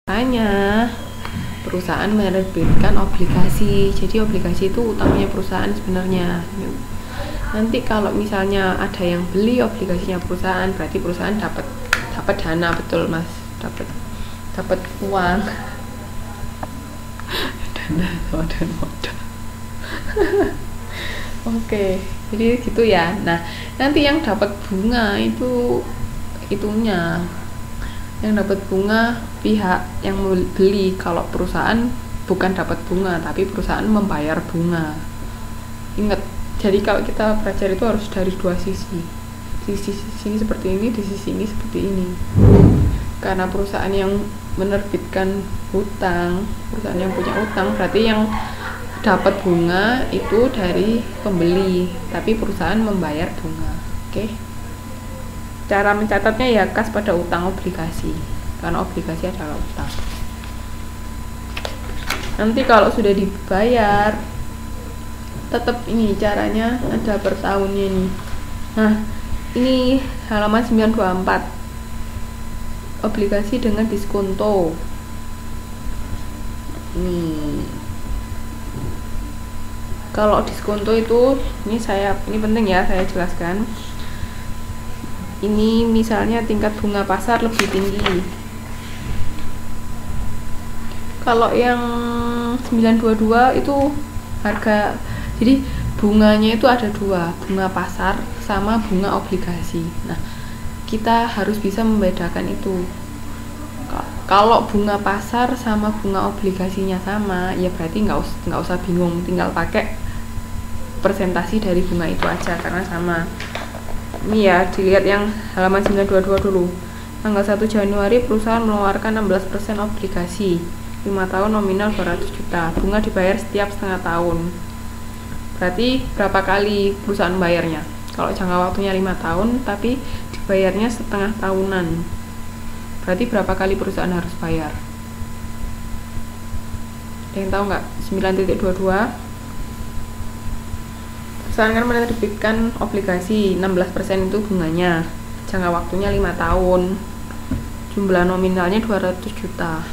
Makanya perusahaan menerbitkan obligasi. Jadi obligasi itu utangnya perusahaan sebenarnya. Nanti kalau misalnya ada yang beli obligasinya perusahaan, berarti perusahaan dapat dana, betul Mas, dapat uang. Dana dan modal. Oke, jadi gitu ya. Nah, nanti yang dapat bunga itunya. Yang dapat bunga pihak yang beli. Kalau perusahaan bukan dapat bunga, tapi perusahaan membayar bunga. Ingat, jadi kalau kita belajar itu harus dari dua sisi. Di sisi sini seperti ini, di sisi ini seperti ini. Karena perusahaan yang menerbitkan hutang, perusahaan yang punya hutang, berarti yang dapat bunga itu dari pembeli, tapi perusahaan membayar bunga. Oke. Cara mencatatnya ya kas pada utang obligasi, karena obligasi adalah utang. Nanti kalau sudah dibayar, tetap ini caranya ada per tahunnya nih. Nah, ini halaman 924. Obligasi dengan diskonto. Nih. Kalau diskonto itu, ini penting ya saya jelaskan. Ini misalnya tingkat bunga pasar lebih tinggi. Kalau yang 922 itu harga, jadi bunganya itu ada dua, bunga pasar sama bunga obligasi. Nah, kita harus bisa membedakan itu. Kalau bunga pasar sama bunga obligasinya sama, ya berarti nggak usah bingung, tinggal pakai persentasi dari bunga itu aja karena sama. Ini ya, dilihat yang halaman 922 dulu. Tanggal 1 Januari perusahaan mengeluarkan 16% obligasi 5 tahun nominal 200 juta. Bunga dibayar setiap setengah tahun. Berarti berapa kali perusahaan bayarnya? Kalau jangka waktunya 5 tahun tapi dibayarnya setengah tahunan, berarti berapa kali perusahaan harus bayar? Ada yang tahu nggak? 9.22. Perusahaan kan menerbitkan obligasi 16% itu bunganya, jangka waktunya 5 tahun, jumlah nominalnya 200 juta,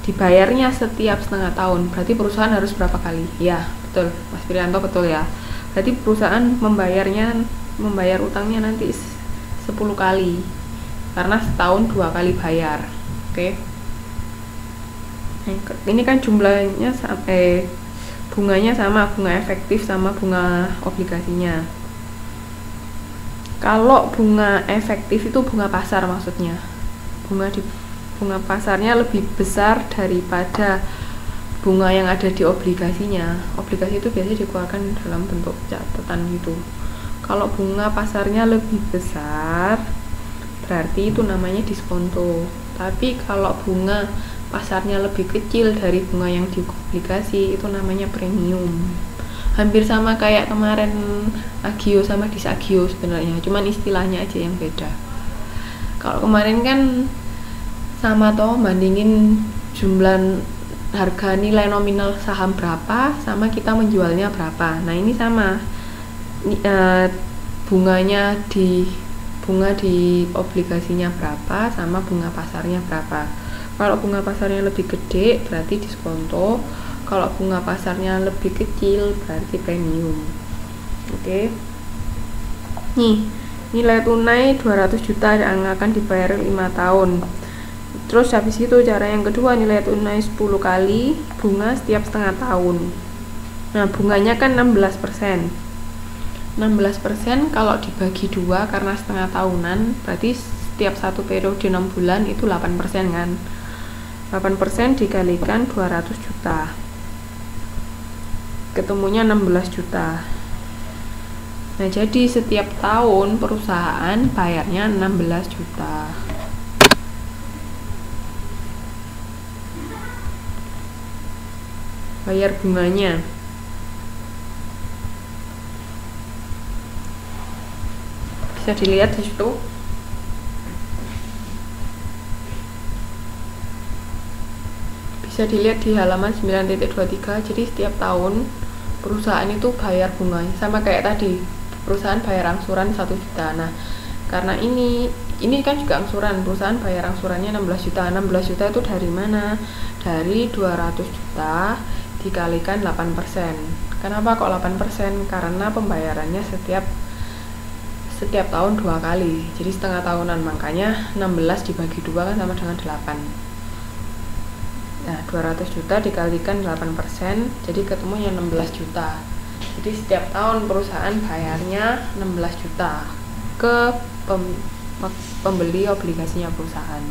dibayarnya setiap setengah tahun, berarti perusahaan harus berapa kali? Ya betul Mas Prianto, betul ya. Berarti perusahaan membayar utangnya nanti 10 kali, karena setahun 2 kali bayar. Oke. Ini kan jumlahnya bunganya sama, bunga efektif sama bunga obligasinya. Kalau bunga efektif itu bunga pasar maksudnya. Bunga pasarnya lebih besar daripada bunga yang ada di obligasinya. Obligasi itu biasanya dikeluarkan dalam bentuk catatan gitu. Kalau bunga pasarnya lebih besar, berarti itu namanya diskonto. Tapi kalau bunga pasarnya lebih kecil dari bunga yang di obligasi, itu namanya premium. Hampir sama kayak kemarin agio sama disagio sebenarnya, cuman istilahnya aja yang beda. Kalau kemarin kan sama toh, bandingin jumlah harga nilai nominal saham berapa sama kita menjualnya berapa. Nah ini sama, bunga di obligasinya berapa sama bunga pasarnya berapa. Kalau bunga pasarnya lebih gede berarti diskonto, kalau bunga pasarnya lebih kecil berarti premium. Oke. Nih, nilai tunai 200 juta yang akan dibayar 5 tahun. Terus habis itu cara yang kedua, nilai tunai 10 kali bunga setiap setengah tahun. Nah, bunganya kan 16%. 16% kalau dibagi 2 karena setengah tahunan, berarti setiap satu periode 6 bulan itu 8% kan. 8% dikalikan 200 juta, ketemunya 16 juta. Nah, jadi setiap tahun perusahaan bayarnya 16 juta. Bayar bunganya. Bisa dilihat di situ. Bisa dilihat di halaman 9.23. Jadi setiap tahun perusahaan itu bayar bunganya, sama kayak tadi perusahaan bayar angsuran 1 juta. Nah, karena ini ini kan juga angsuran, perusahaan bayar angsurannya 16 juta. 16 juta itu dari mana? Dari 200 juta dikalikan 8%. Kenapa kok 8%? Karena pembayarannya setiap tahun 2 kali, jadi setengah tahunan, makanya 16 dibagi 2 kan sama dengan 8. Nah, 200 juta dikalikan 8%, jadi ketemunya 16 juta. Jadi setiap tahun perusahaan bayarnya 16 juta ke pembeli obligasinya perusahaan.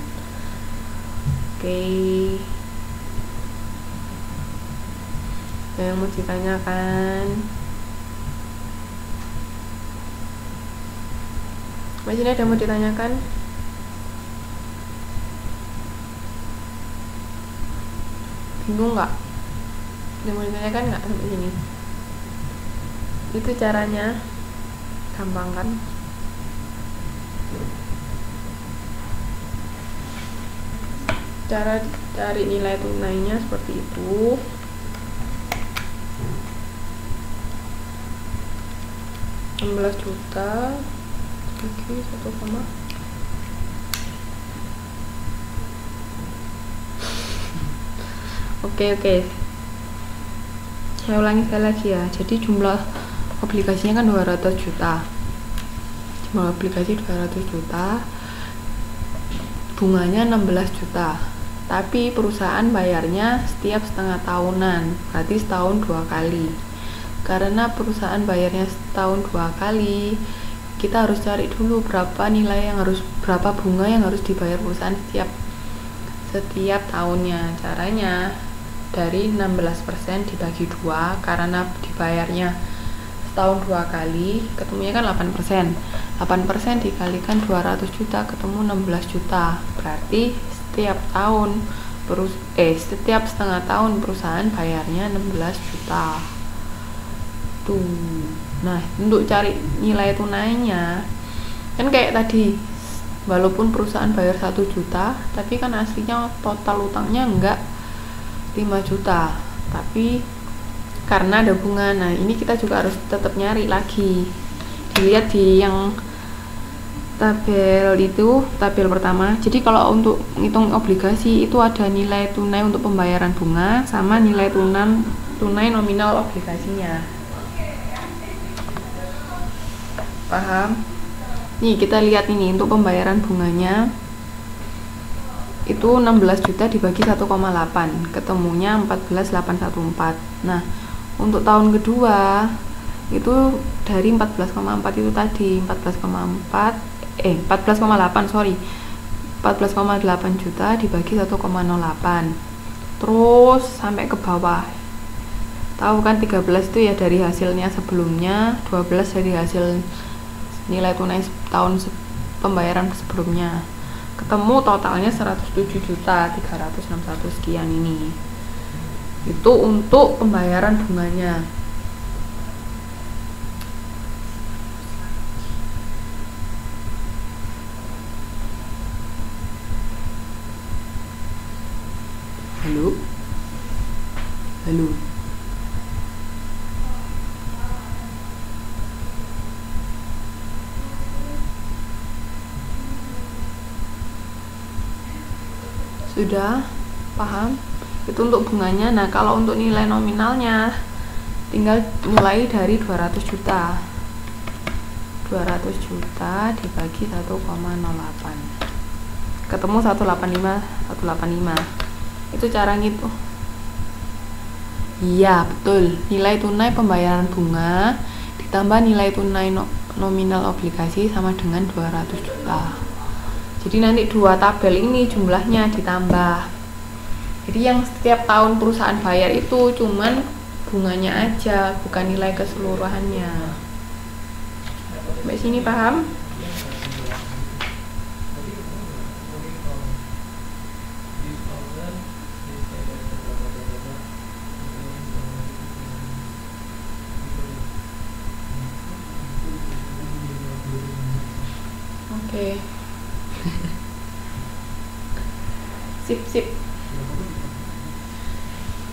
Oke. Yang mau ditanyakan? Mas, ini ada yang mau ditanyakan? Bingung nggak? Ada yang mau ditanyakan nggak sampai sini? Itu caranya gampang kan? Cara cari nilai tunainya seperti itu. $16 juta bagi 1, Oke. Saya ulangi sekali lagi ya. Jadi jumlah obligasinya kan 200 juta. Jumlah obligasi 200 juta. Bunganya 16 juta. Tapi perusahaan bayarnya setiap setengah tahunan, berarti setahun 2 kali. Karena perusahaan bayarnya setahun 2 kali, kita harus cari dulu berapa bunga yang harus dibayar perusahaan setiap tahunnya. Caranya dari 16% dibagi 2, karena dibayarnya setahun 2 kali, ketemunya kan 8%. 8% dikalikan 200 juta ketemu 16 juta. Berarti setiap setengah tahun perusahaan bayarnya 16 juta. Tuh. Nah, untuk cari nilai tunainya kan kayak tadi, walaupun perusahaan bayar 1 juta, tapi kan aslinya total utangnya enggak 5 juta, tapi karena ada bunga. Nah, ini kita juga harus tetap nyari lagi. Dilihat di yang tabel pertama. Jadi kalau untuk ngitung obligasi itu ada nilai tunai untuk pembayaran bunga sama nilai tunai nominal obligasinya. Paham? Nih, kita lihat ini untuk pembayaran bunganya itu 16 juta dibagi 1,8, ketemunya 14.814. Nah, untuk tahun kedua itu dari 14,4 itu tadi, 14,8 juta dibagi 1,08, terus sampai ke bawah. Tahu kan 13 itu ya dari hasilnya sebelumnya, 12 dari hasil nilai tunai tahun pembayaran sebelumnya. Ketemu totalnya 107.361 sekian ini. Itu untuk pembayaran bunganya. Halo? Sudah paham? Itu untuk bunganya. Nah, kalau untuk nilai nominalnya tinggal mulai dari 200 juta. 200 juta dibagi 1,08. Ketemu 185. Itu cara ngitung. Iya, betul. Nilai tunai pembayaran bunga ditambah nilai tunai nominal obligasi sama dengan 200 juta. Jadi nanti dua tabel ini jumlahnya ditambah. Jadi yang setiap tahun perusahaan bayar itu cuman bunganya aja, bukan nilai keseluruhannya. Sampai sini paham? Oke. Sip.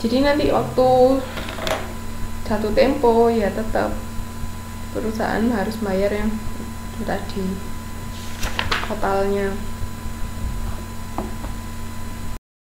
Jadi nanti waktu jatuh tempo ya tetap perusahaan harus bayar yang itu tadi. totalnya